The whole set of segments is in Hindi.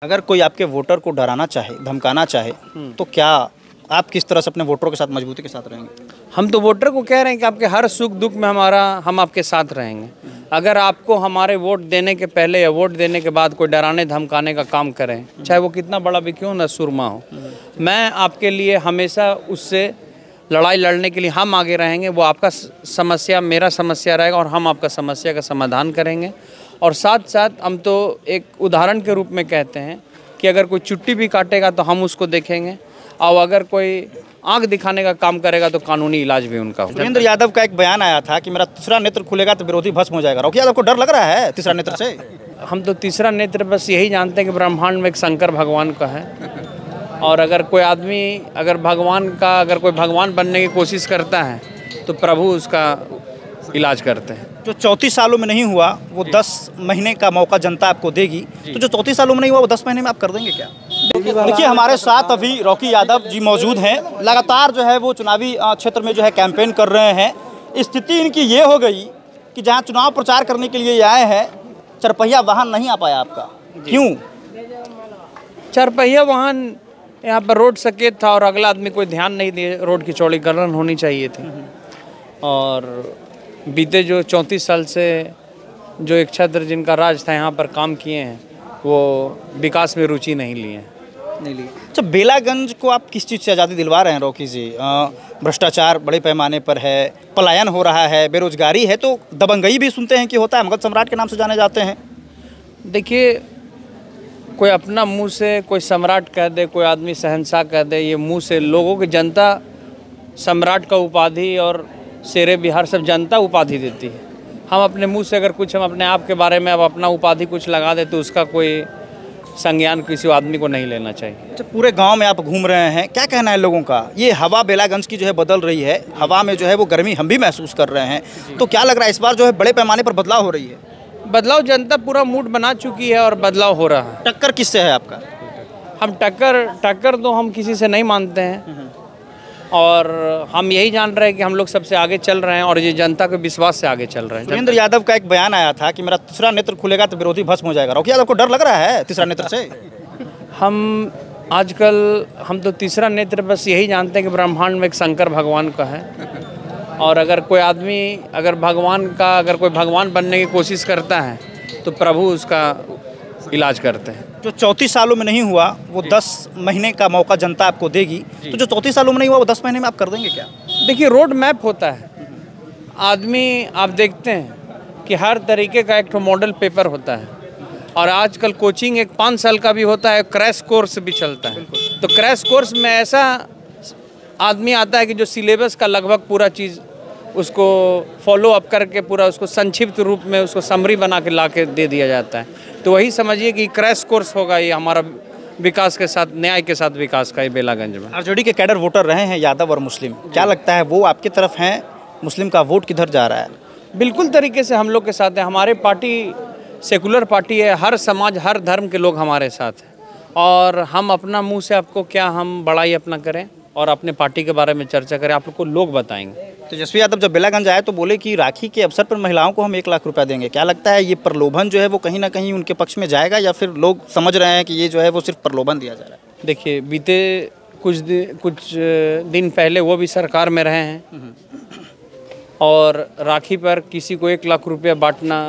अगर कोई आपके वोटर को डराना चाहे, धमकाना चाहे, तो क्या आप किस तरह से अपने वोटरों के साथ मजबूती के साथ रहेंगे? हम तो वोटर को कह रहे हैं कि आपके हर सुख दुख में हम आपके साथ रहेंगे। अगर आपको हमारे वोट देने के पहले या वोट देने के बाद कोई डराने धमकाने का काम करें, चाहे वो कितना बड़ा भी क्यों ना सुरमा हो, मैं आपके लिए हमेशा उससे लड़ाई लड़ने के लिए हम आगे रहेंगे। वो आपका समस्या मेरा समस्या रहेगा और हम आपका समस्या का समाधान करेंगे। और साथ साथ हम तो एक उदाहरण के रूप में कहते हैं कि अगर कोई चुट्टी भी काटेगा तो हम उसको देखेंगे, और अगर कोई आंख दिखाने का काम करेगा तो कानूनी इलाज भी उनका होगा। सुरेंद्र यादव का एक बयान आया था कि मेरा तीसरा नेत्र खुलेगा तो विरोधी भस्म हो जाएगा। रॉकी यादव को डर लग रहा है तीसरा नेत्र से? हम तो तीसरा नेत्र बस यही जानते हैं कि ब्रह्मांड में एक शंकर भगवान का है, और अगर कोई आदमी अगर कोई भगवान बनने की कोशिश करता है तो प्रभु उसका इलाज करते हैं। जो 34 सालों में नहीं हुआ वो 10 महीने का मौका जनता आपको देगी, तो जो 34 सालों में नहीं हुआ वो 10 महीने में आप कर देंगे क्या? देखिए, हमारे साथ अभी रॉकी यादव जी मौजूद हैं। लगातार जो है वो चुनावी क्षेत्र में जो है कैंपेन कर रहे हैं। स्थिति इनकी ये हो गई कि जहाँ चुनाव प्रचार करने के लिए आए हैं, चरपहिया वाहन नहीं आ पाया आपका, क्यों? चरपहिया वाहन यहाँ पर रोड सकेत था और अगला आदमी कोई ध्यान नहीं दिए। रोड की चौड़ीकरण होनी चाहिए थी, और बीते जो 34 साल से जो एक छत्र जिनका राज था यहाँ पर काम किए हैं, वो विकास में रुचि नहीं लिए हैं। अच्छा, बेलागंज को आप किस चीज़ से आज़ादी दिलवा रहे हैं रॉकी जी? भ्रष्टाचार बड़े पैमाने पर है, पलायन हो रहा है, बेरोजगारी है, तो दबंगई भी सुनते हैं कि होता है, मगध सम्राट के नाम से जाने जाते हैं। देखिए, कोई अपना मुंह से कोई सम्राट कह दे, कोई आदमी शहंशाह कह दे, ये मुंह से लोगों की जनता सम्राट का उपाधि और शेरे बिहार सब जनता उपाधि देती है। हम अपने मुंह से अगर कुछ हम अपने आप के बारे में अब अपना उपाधि कुछ लगा दे तो उसका कोई संज्ञान किसी आदमी को नहीं लेना चाहिए। अच्छा, पूरे गांव में आप घूम रहे हैं, क्या कहना है लोगों का? ये हवा बेलागंज की जो है बदल रही है, हवा में जो है वो गर्मी हम भी महसूस कर रहे हैं, तो क्या लग रहा है इस बार जो है बड़े पैमाने पर बदलाव हो रही है? बदलाव, जनता पूरा मूड बना चुकी है और बदलाव हो रहा है। टक्कर किससे है आपका? हम टक्कर तो हम किसी से नहीं मानते हैं, और हम यही जान रहे हैं कि हम लोग सबसे आगे चल रहे हैं और ये जनता के विश्वास से आगे चल रहे हैं। सुरेंद्र यादव का एक बयान आया था कि मेरा तीसरा नेत्र खुलेगा तो विरोधी भस्म हो जाएगा। रॉकी यादव को डर लग रहा है तीसरा नेत्र से? हम तो तीसरा नेत्र बस यही जानते हैं कि ब्रह्मांड में एक शंकर भगवान का है, और अगर कोई आदमी अगर कोई भगवान बनने की कोशिश करता है तो प्रभु उसका इलाज करते हैं। जो 34 सालों में नहीं हुआ वो 10 महीने का मौका जनता आपको देगी, तो जो 34 सालों में नहीं हुआ वो 10 महीने में आप कर देंगे क्या? देखिए, रोड मैप होता है। आदमी, आप देखते हैं कि हर तरीके का एक मॉडल पेपर होता है, और आजकल कोचिंग एक 5 साल का भी होता है, क्रैश कोर्स भी चलता है। तो क्रैश कोर्स में ऐसा आदमी आता है कि जो सिलेबस का लगभग पूरा चीज़ उसको फॉलो अप करके पूरा उसको संक्षिप्त रूप में उसको समरी बना के ला के दे दिया जाता है। तो वही समझिए कि क्रैश कोर्स होगा ये हमारा विकास के साथ, न्याय के साथ विकास का ये बेलागंज में। आरजेडी के कैडर वोटर रहे हैं यादव और मुस्लिम, क्या लगता है वो आपकी तरफ हैं? मुस्लिम का वोट किधर जा रहा है? बिल्कुल तरीके से हम लोग के साथ है। हमारे पार्टी सेकुलर पार्टी है, हर समाज हर धर्म के लोग हमारे साथ हैं, और हम अपना मुँह से आपको क्या हम बड़ाई अपना करें और अपने पार्टी के बारे में चर्चा करें, आप लोग को लोग बताएंगे। तेजस्वी यादव जब बेलागंज आए तो बोले कि राखी के अवसर पर महिलाओं को हम 1 लाख रुपया देंगे। क्या लगता है ये प्रलोभन जो है वो कहीं ना कहीं उनके पक्ष में जाएगा, या फिर लोग समझ रहे हैं कि ये जो है वो सिर्फ प्रलोभन दिया जा रहा है? देखिए, बीते कुछ दिन पहले वो भी सरकार में रहे हैं, और राखी पर किसी को 1 लाख रुपया बांटना,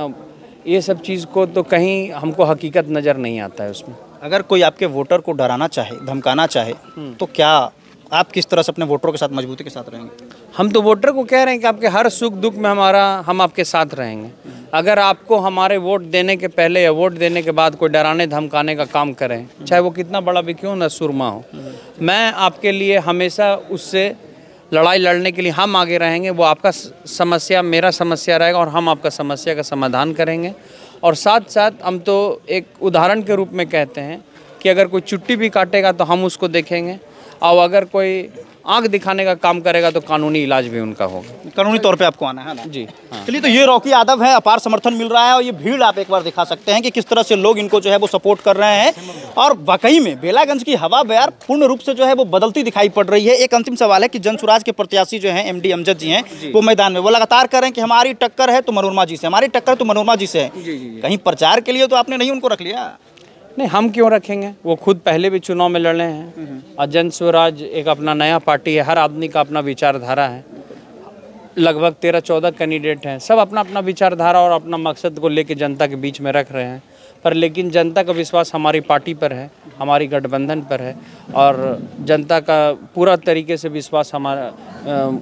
ये सब चीज़ को तो कहीं हमको हकीकत नज़र नहीं आता है उसमें। अगर कोई आपके वोटर को डराना चाहे, धमकाना चाहे, तो क्या आप किस तरह से अपने वोटरों के साथ मजबूती के साथ रहेंगे? हम तो वोटर को कह रहे हैं कि आपके हर सुख दुख में हम आपके साथ रहेंगे। अगर आपको हमारे वोट देने के पहले या वोट देने के बाद कोई डराने धमकाने का काम करें, चाहे वो कितना बड़ा भी क्यों ना सुरमा हो, मैं आपके लिए हमेशा उससे लड़ाई लड़ने के लिए हम आगे रहेंगे। वो आपका समस्या मेरा समस्या रहेगा और हम आपका समस्या का समाधान करेंगे। और साथ साथ हम तो एक उदाहरण के रूप में कहते हैं कि अगर कोई चुट्टी भी काटेगा तो हम उसको देखेंगे, और अगर कोई आंख दिखाने का काम करेगा तो कानूनी इलाज भी उनका होगा। कानूनी तौर पे आपको आना है ना? जी हाँ। चलिए, तो ये रॉकी यादव है, अपार समर्थन मिल रहा है, और ये भीड़ आप एक बार दिखा सकते हैं कि किस तरह से लोग इनको जो है वो सपोर्ट कर रहे हैं। और वाकई में बेलागंज की हवा बयार पूर्ण रूप से जो है वो बदलती दिखाई पड़ रही है। एक अंतिम सवाल है कि जनसुराज के प्रत्याशी जो हैं MD अमजद जी हैं, वो मैदान में वो लगातार कह रहे हैं कि हमारी टक्कर है तो मनोरमा जी से, हमारी टक्कर तो मनोरमा जी से है। कहीं प्रचार के लिए तो आपने नहीं उनको रख लिया? नहीं, हम क्यों रखेंगे? वो खुद पहले भी चुनाव में लड़े हैं और जन स्वराज एक अपना नया पार्टी है, हर आदमी का अपना विचारधारा है। लगभग 13-14 कैंडिडेट हैं, सब अपना अपना विचारधारा और अपना मकसद को लेके जनता के बीच में रख रहे हैं। पर लेकिन जनता का विश्वास हमारी पार्टी पर है, हमारी गठबंधन पर है और जनता का पूरा तरीके से विश्वास हमारा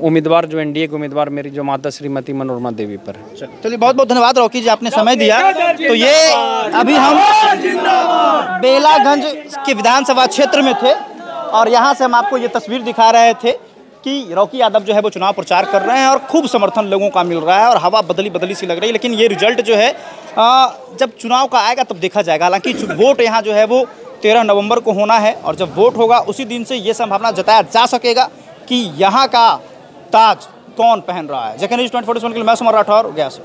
उम्मीदवार जो एनडीए के उम्मीदवार मेरी जो माता श्रीमती मनोरमा देवी पर है। चलिए, बहुत बहुत धन्यवाद रॉकी जी, आपने समय दिया। तो ये अभी हम बेलागंज के विधानसभा क्षेत्र में थे और यहाँ से हम आपको ये तस्वीर दिखा रहे थे कि रॉकी यादव जो है वो चुनाव प्रचार कर रहे हैं और खूब समर्थन लोगों का मिल रहा है और हवा बदली बदली सी लग रही है। लेकिन ये रिजल्ट जो है जब चुनाव का आएगा तब देखा जाएगा। हालांकि वोट यहाँ जो है वो 13 नवंबर को होना है और जब वोट होगा उसी दिन से ये संभावना जताया जा सकेगा कि यहाँ का ताज कौन पहन रहा है। जैसे न्यूज़ 24 के लिए मैं सुमन राठौर, गया से।